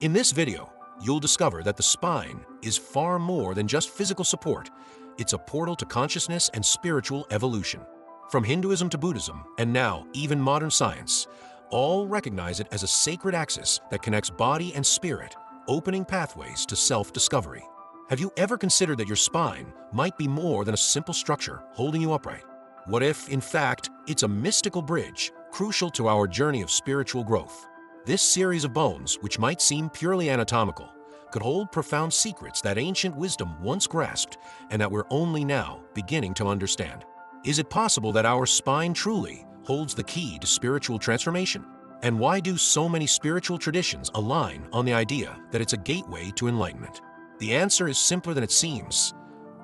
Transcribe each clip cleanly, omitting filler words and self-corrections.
In this video, you'll discover that the spine is far more than just physical support. It's a portal to consciousness and spiritual evolution. From Hinduism to Buddhism, and now even modern science, all recognize it as a sacred axis that connects body and spirit, opening pathways to self-discovery. Have you ever considered that your spine might be more than a simple structure holding you upright? What if, in fact, it's a mystical bridge crucial to our journey of spiritual growth? This series of bones, which might seem purely anatomical, could hold profound secrets that ancient wisdom once grasped and that we're only now beginning to understand. Is it possible that our spine truly holds the key to spiritual transformation? And why do so many spiritual traditions align on the idea that it's a gateway to enlightenment? The answer is simpler than it seems.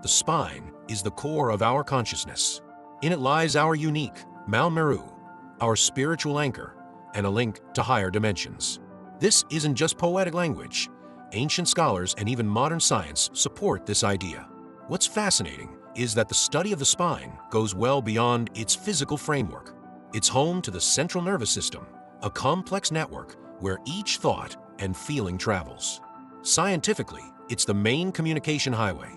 The spine is the core of our consciousness. In it lies our unique Mount Meru, our spiritual anchor, and a link to higher dimensions. This isn't just poetic language. Ancient scholars and even modern science support this idea. What's fascinating is that the study of the spine goes well beyond its physical framework. It's home to the central nervous system, a complex network where each thought and feeling travels. Scientifically, it's the main communication highway.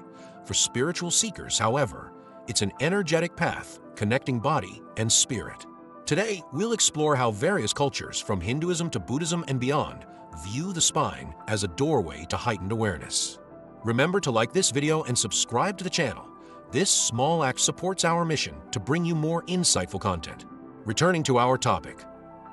For spiritual seekers, however, it's an energetic path connecting body and spirit. Today, we'll explore how various cultures, from Hinduism to Buddhism and beyond, view the spine as a doorway to heightened awareness. Remember to like this video and subscribe to the channel. This small act supports our mission to bring you more insightful content. Returning to our topic,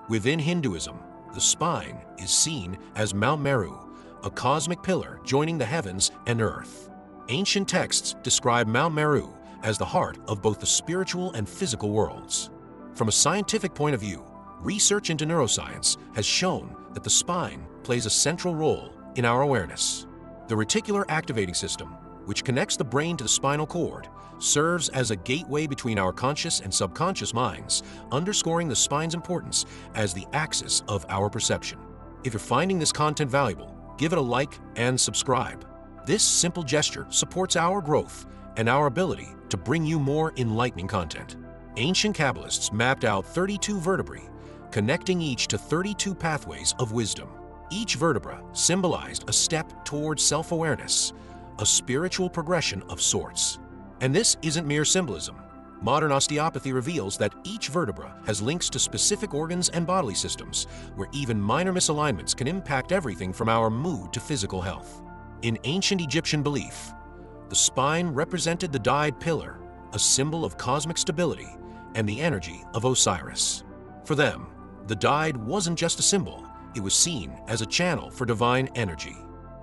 within Hinduism, the spine is seen as Mount Meru, a cosmic pillar joining the heavens and earth. Ancient texts describe Mount Meru as the heart of both the spiritual and physical worlds. From a scientific point of view, research into neuroscience has shown that the spine plays a central role in our awareness. The reticular activating system, which connects the brain to the spinal cord, serves as a gateway between our conscious and subconscious minds, underscoring the spine's importance as the axis of our perception. If you're finding this content valuable, give it a like and subscribe. This simple gesture supports our growth and our ability to bring you more enlightening content. Ancient Kabbalists mapped out 32 vertebrae, connecting each to 32 pathways of wisdom. Each vertebra symbolized a step toward self-awareness, a spiritual progression of sorts. And this isn't mere symbolism. Modern osteopathy reveals that each vertebra has links to specific organs and bodily systems, where even minor misalignments can impact everything from our mood to physical health. In ancient Egyptian belief, the spine represented the dyed pillar, a symbol of cosmic stability and the energy of Osiris. For them, the dyed wasn't just a symbol, it was seen as a channel for divine energy.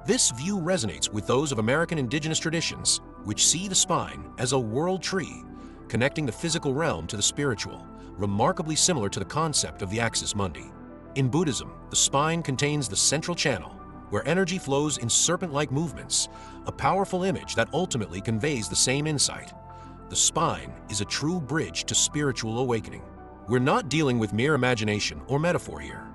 This view resonates with those of American indigenous traditions, which see the spine as a world tree, connecting the physical realm to the spiritual, remarkably similar to the concept of the axis mundi. In Buddhism, the spine contains the central channel, where energy flows in serpent-like movements, a powerful image that ultimately conveys the same insight. The spine is a true bridge to spiritual awakening. We're not dealing with mere imagination or metaphor here.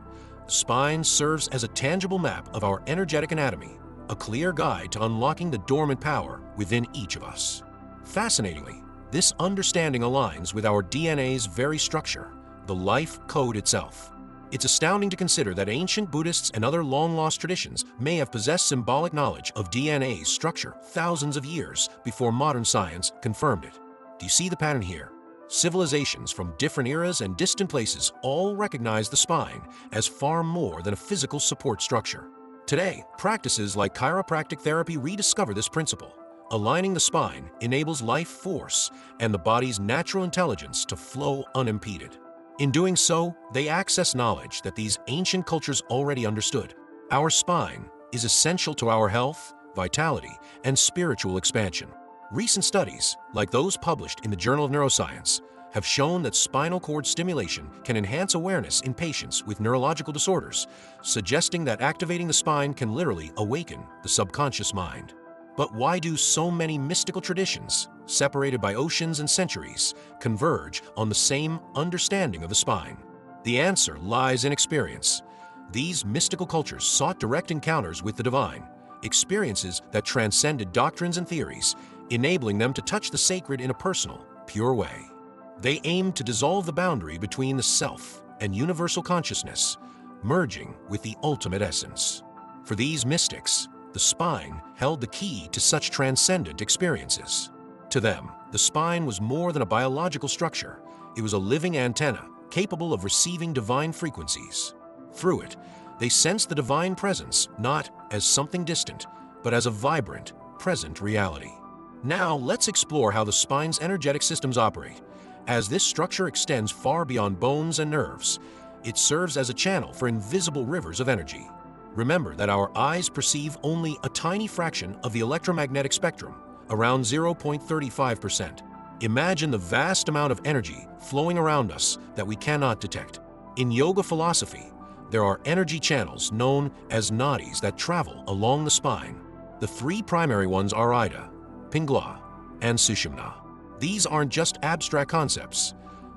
The spine serves as a tangible map of our energetic anatomy, a clear guide to unlocking the dormant power within each of us. Fascinatingly, this understanding aligns with our DNA's very structure, the life code itself. It's astounding to consider that ancient Buddhists and other long-lost traditions may have possessed symbolic knowledge of DNA's structure thousands of years before modern science confirmed it. Do you see the pattern here? Civilizations from different eras and distant places all recognize the spine as far more than a physical support structure. Today, practices like chiropractic therapy rediscover this principle. Aligning the spine enables life force and the body's natural intelligence to flow unimpeded. In doing so, they access knowledge that these ancient cultures already understood. Our spine is essential to our health, vitality, and spiritual expansion. Recent studies, like those published in the Journal of Neuroscience, have shown that spinal cord stimulation can enhance awareness in patients with neurological disorders, suggesting that activating the spine can literally awaken the subconscious mind. But why do so many mystical traditions, separated by oceans and centuries, converge on the same understanding of the spine? The answer lies in experience. These mystical cultures sought direct encounters with the divine, experiences that transcended doctrines and theories, enabling them to touch the sacred in a personal, pure way. They aimed to dissolve the boundary between the self and universal consciousness, merging with the ultimate essence. For these mystics, the spine held the key to such transcendent experiences. To them, the spine was more than a biological structure. It was a living antenna capable of receiving divine frequencies. Through it, they sensed the divine presence not as something distant, but as a vibrant, present reality. Now, let's explore how the spine's energetic systems operate. As this structure extends far beyond bones and nerves, it serves as a channel for invisible rivers of energy. Remember that our eyes perceive only a tiny fraction of the electromagnetic spectrum, around 0.35%. Imagine the vast amount of energy flowing around us that we cannot detect. In yoga philosophy, there are energy channels known as nadis that travel along the spine. The three primary ones are Ida, Pingala, and Sushumna. These aren't just abstract concepts.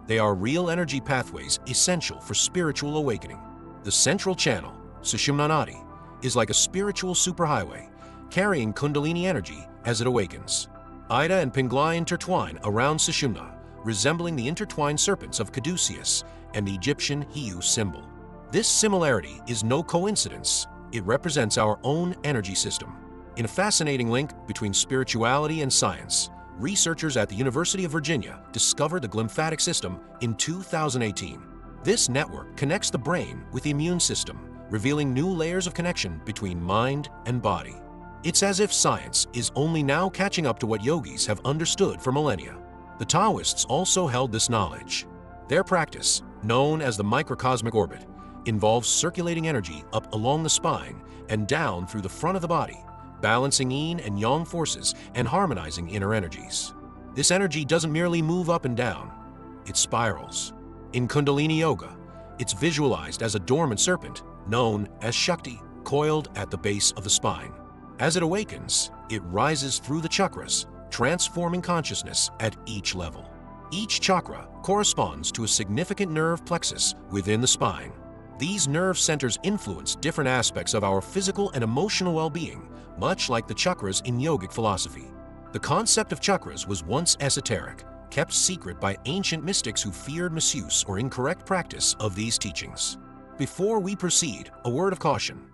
They are real energy pathways essential for spiritual awakening. The central channel, Sushumna Nadi, is like a spiritual superhighway, carrying Kundalini energy as it awakens. Ida and Pingala intertwine around Sushumna, resembling the intertwined serpents of Caduceus and the Egyptian Hiu symbol. This similarity is no coincidence. It represents our own energy system. In a fascinating link between spirituality and science, researchers at the University of Virginia discovered the glymphatic system in 2018. This network connects the brain with the immune system, revealing new layers of connection between mind and body. It's as if science is only now catching up to what yogis have understood for millennia. The Taoists also held this knowledge. Their practice, known as the microcosmic orbit, involves circulating energy up along the spine and down through the front of the body, balancing yin and yang forces and harmonizing inner energies. This energy doesn't merely move up and down, it spirals. In Kundalini Yoga, it's visualized as a dormant serpent, known as Shakti, coiled at the base of the spine. As it awakens, it rises through the chakras, transforming consciousness at each level. Each chakra corresponds to a significant nerve plexus within the spine. These nerve centers influence different aspects of our physical and emotional well-being, much like the chakras in yogic philosophy. The concept of chakras was once esoteric, kept secret by ancient mystics who feared misuse or incorrect practice of these teachings. Before we proceed, a word of caution.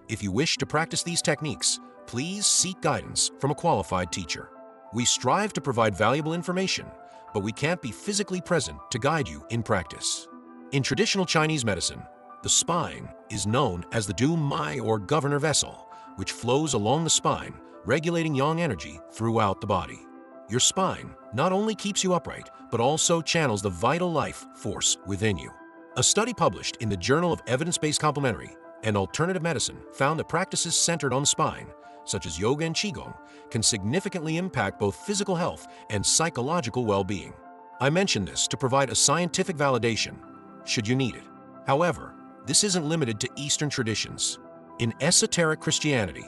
If you wish to practice these techniques, please seek guidance from a qualified teacher. We strive to provide valuable information, but we can't be physically present to guide you in practice. In traditional Chinese medicine, the spine is known as the Du Mai or governor vessel, which flows along the spine, regulating yang energy throughout the body. Your spine not only keeps you upright, but also channels the vital life force within you. A study published in the Journal of Evidence-Based Complementary and Alternative Medicine found that practices centered on the spine, such as yoga and qigong, can significantly impact both physical health and psychological well-being. I mention this to provide a scientific validation, should you need it. However, this isn't limited to Eastern traditions. In esoteric Christianity,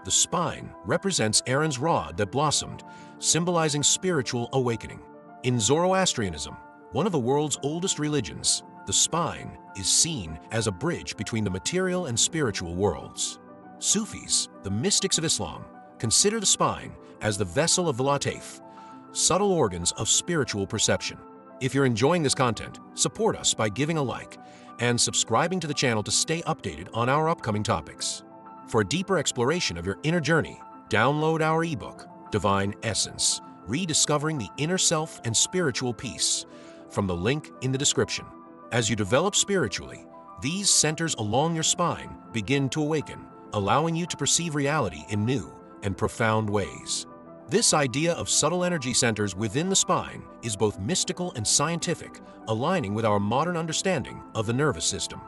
the spine represents Aaron's rod that blossomed, symbolizing spiritual awakening. In Zoroastrianism, one of the world's oldest religions, the spine is seen as a bridge between the material and spiritual worlds. Sufis, the mystics of Islam, consider the spine as the vessel of the Lataf, subtle organs of spiritual perception. If you're enjoying this content, support us by giving a like and subscribing to the channel to stay updated on our upcoming topics. For a deeper exploration of your inner journey, download our ebook, Divine Essence, Rediscovering the Inner Self and Spiritual Peace, from the link in the description. As you develop spiritually, these centers along your spine begin to awaken, allowing you to perceive reality in new and profound ways. This idea of subtle energy centers within the spine is both mystical and scientific, aligning with our modern understanding of the nervous system.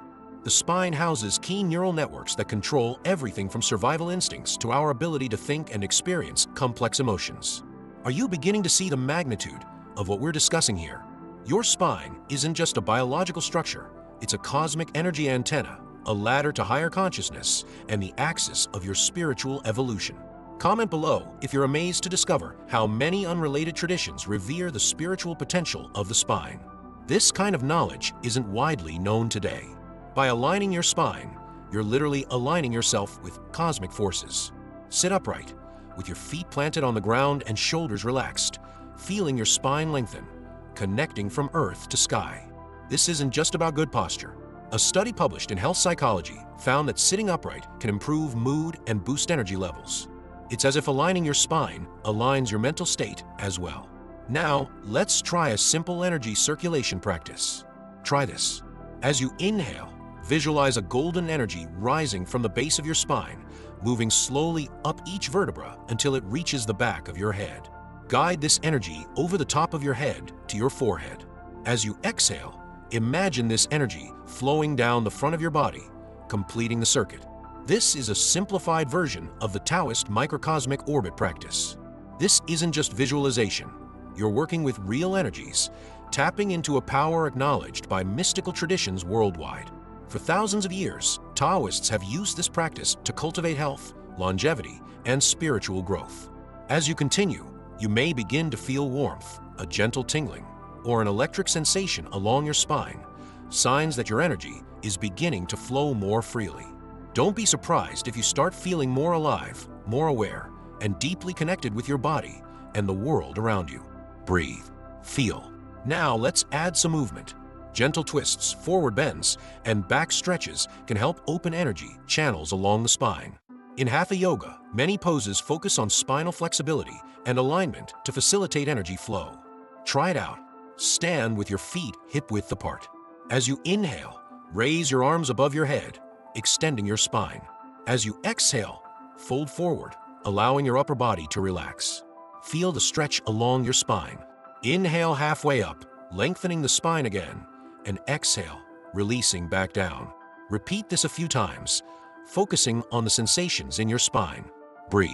The spine houses key neural networks that control everything from survival instincts to our ability to think and experience complex emotions. Are you beginning to see the magnitude of what we're discussing here? Your spine isn't just a biological structure, it's a cosmic energy antenna, a ladder to higher consciousness, and the axis of your spiritual evolution. Comment below if you're amazed to discover how many unrelated traditions revere the spiritual potential of the spine. This kind of knowledge isn't widely known today. By aligning your spine, you're literally aligning yourself with cosmic forces. Sit upright, with your feet planted on the ground and shoulders relaxed, feeling your spine lengthen, connecting from earth to sky. This isn't just about good posture. A study published in Health Psychology found that sitting upright can improve mood and boost energy levels. It's as if aligning your spine aligns your mental state as well. Now, let's try a simple energy circulation practice. Try this. As you inhale, visualize a golden energy rising from the base of your spine, moving slowly up each vertebra until it reaches the back of your head. Guide this energy over the top of your head to your forehead. As you exhale, imagine this energy flowing down the front of your body, completing the circuit. This is a simplified version of the Taoist microcosmic orbit practice. This isn't just visualization. You're working with real energies, tapping into a power acknowledged by mystical traditions worldwide. For thousands of years, Taoists have used this practice to cultivate health, longevity, and spiritual growth. As you continue, you may begin to feel warmth, a gentle tingling, or an electric sensation along your spine, signs that your energy is beginning to flow more freely. Don't be surprised if you start feeling more alive, more aware, and deeply connected with your body and the world around you. Breathe, feel. Now let's add some movement. Gentle twists, forward bends, and back stretches can help open energy channels along the spine. In Hatha Yoga, many poses focus on spinal flexibility and alignment to facilitate energy flow. Try it out. Stand with your feet hip-width apart. As you inhale, raise your arms above your head, extending your spine. As you exhale, fold forward, allowing your upper body to relax. Feel the stretch along your spine. Inhale halfway up, lengthening the spine again, and exhale, releasing back down. Repeat this a few times, focusing on the sensations in your spine. Breathe.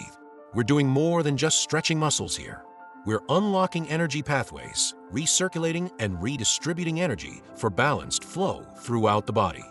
We're doing more than just stretching muscles here. We're unlocking energy pathways, recirculating and redistributing energy for balanced flow throughout the body.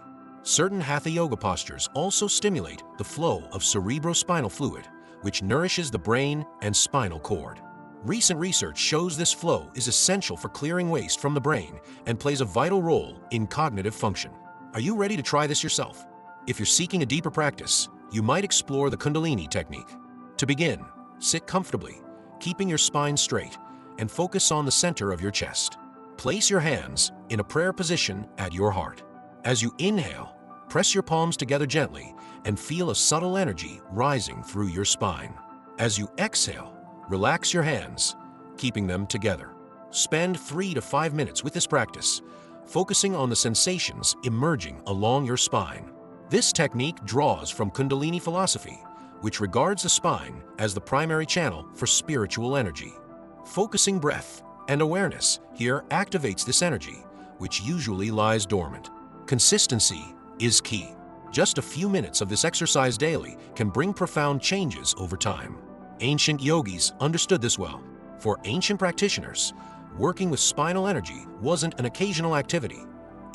Certain Hatha Yoga postures also stimulate the flow of cerebrospinal fluid, which nourishes the brain and spinal cord. Recent research shows this flow is essential for clearing waste from the brain and plays a vital role in cognitive function. Are you ready to try this yourself? If you're seeking a deeper practice, you might explore the Kundalini technique. To begin, sit comfortably, keeping your spine straight, and focus on the center of your chest. Place your hands in a prayer position at your heart. As you inhale, press your palms together gently and feel a subtle energy rising through your spine. As you exhale, relax your hands, keeping them together. Spend 3 to 5 minutes with this practice, focusing on the sensations emerging along your spine. This technique draws from Kundalini philosophy, which regards the spine as the primary channel for spiritual energy. Focusing breath and awareness here activates this energy, which usually lies dormant. Consistency is key. Just a few minutes of this exercise daily can bring profound changes over time. Ancient yogis understood this well. For ancient practitioners, working with spinal energy wasn't an occasional activity.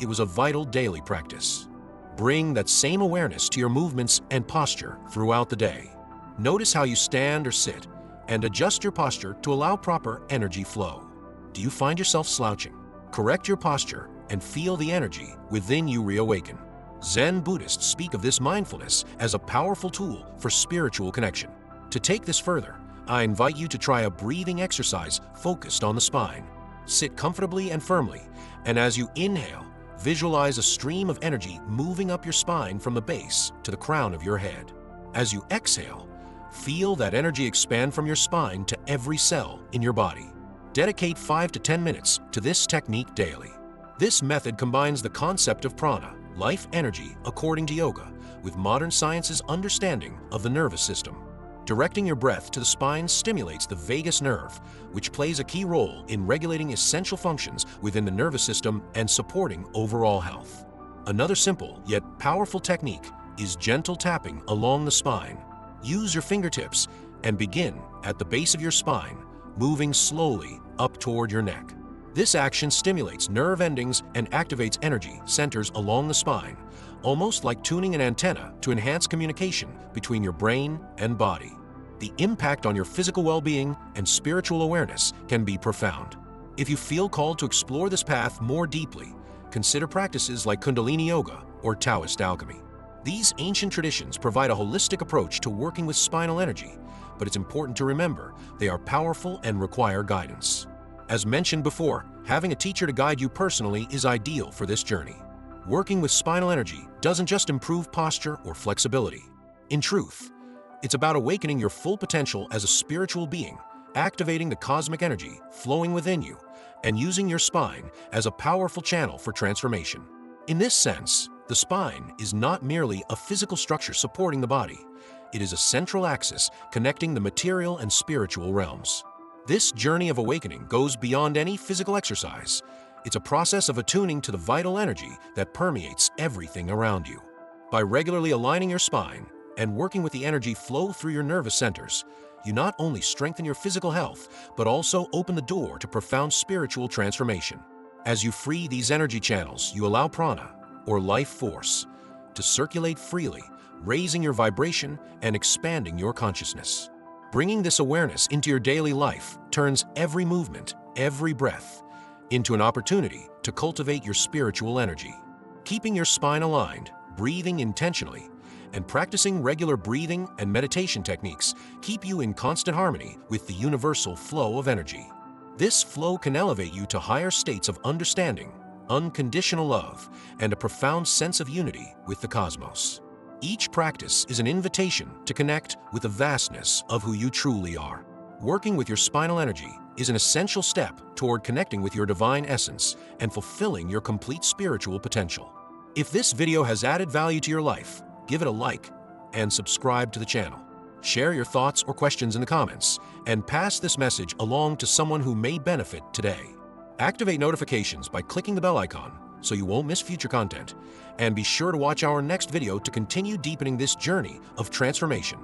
It was a vital daily practice. Bring that same awareness to your movements and posture throughout the day. Notice how you stand or sit, and adjust your posture to allow proper energy flow. Do you find yourself slouching? Correct your posture and feel the energy within you reawaken. Zen Buddhists speak of this mindfulness as a powerful tool for spiritual connection. To take this further, I invite you to try a breathing exercise focused on the spine. Sit comfortably and firmly, and as you inhale, visualize a stream of energy moving up your spine from the base to the crown of your head. As you exhale, feel that energy expand from your spine to every cell in your body. Dedicate 5 to 10 minutes to this technique daily. This method combines the concept of prana, life energy according to yoga, with modern science's understanding of the nervous system. Directing your breath to the spine stimulates the vagus nerve, which plays a key role in regulating essential functions within the nervous system and supporting overall health. Another simple yet powerful technique is gentle tapping along the spine. Use your fingertips and begin at the base of your spine, moving slowly up toward your neck. This action stimulates nerve endings and activates energy centers along the spine, almost like tuning an antenna to enhance communication between your brain and body. The impact on your physical well-being and spiritual awareness can be profound. If you feel called to explore this path more deeply, consider practices like Kundalini Yoga or Taoist alchemy. These ancient traditions provide a holistic approach to working with spinal energy, but it's important to remember they are powerful and require guidance. As mentioned before, having a teacher to guide you personally is ideal for this journey. Working with spinal energy doesn't just improve posture or flexibility. In truth, it's about awakening your full potential as a spiritual being, activating the cosmic energy flowing within you, and using your spine as a powerful channel for transformation. In this sense, the spine is not merely a physical structure supporting the body. It is a central axis connecting the material and spiritual realms. This journey of awakening goes beyond any physical exercise. It's a process of attuning to the vital energy that permeates everything around you. By regularly aligning your spine and working with the energy flow through your nervous centers, you not only strengthen your physical health, but also open the door to profound spiritual transformation. As you free these energy channels, you allow prana, or life force, to circulate freely, raising your vibration and expanding your consciousness. Bringing this awareness into your daily life turns every movement, every breath, into an opportunity to cultivate your spiritual energy. Keeping your spine aligned, breathing intentionally, and practicing regular breathing and meditation techniques keep you in constant harmony with the universal flow of energy. This flow can elevate you to higher states of understanding, unconditional love, and a profound sense of unity with the cosmos. Each practice is an invitation to connect with the vastness of who you truly are. Working with your spinal energy is an essential step toward connecting with your divine essence and fulfilling your complete spiritual potential. If this video has added value to your life, give it a like and subscribe to the channel. Share your thoughts or questions in the comments and pass this message along to someone who may benefit today. Activate notifications by clicking the bell icon so you won't miss future content, and be sure to watch our next video to continue deepening this journey of transformation.